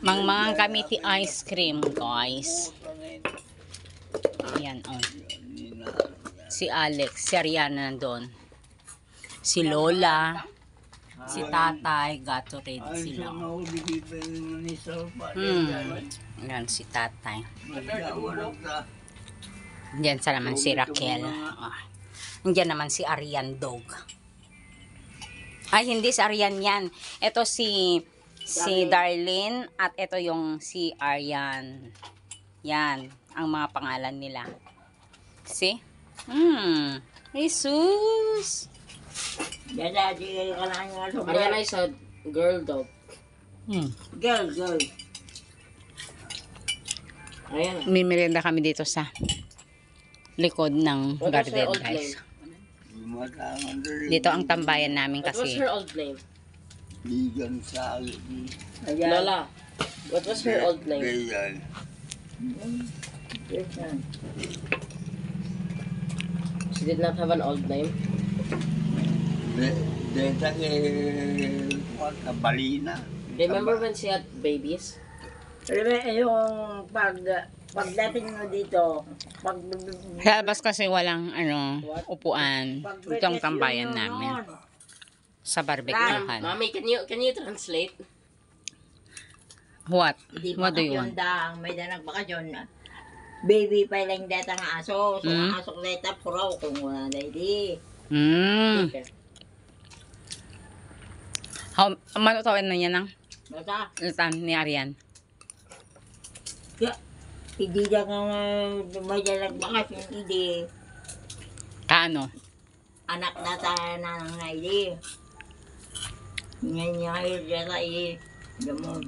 Mangmangan kami ti ice cream, guys. Ayan, oh. Si Alex, si Ariana nandun. Si Lola, si Tatay, Gatorade sila. Ayan, si Tatay. Diyan sa naman si Raquel. Oh. Diyan naman si Arian Dog. Ay, hindi si Arian yan. Ito si Darlene at ito yung si Arian. Yan, ang mga pangalan nila. See? Jesus! Ariana is a girl dog. Girl. Ariana. May merienda kami dito sa likod ng garden, guys. Dito ang tambayan namin What was kasi. her old name? Lola. What was her old name? She did not have an old name. Remember when she had babies? Yung pagdating mo dito, Sa labas kasi walang upuan. Ito ang tambayan namin. Sa barbecuehan. Mommy, can you translate? What? di What do you want? bakasyon may danag bakasyon. Baby pa lang data nga aso, so ang aso data puraw kung wala na di. Okay. Manutawan na niya ng Basta, lutan ni Arian. hindi na nga may danag bakasyon, hindi. Kaano? Anak na tayo na nga hindi. Ngayon nga yun data gamon.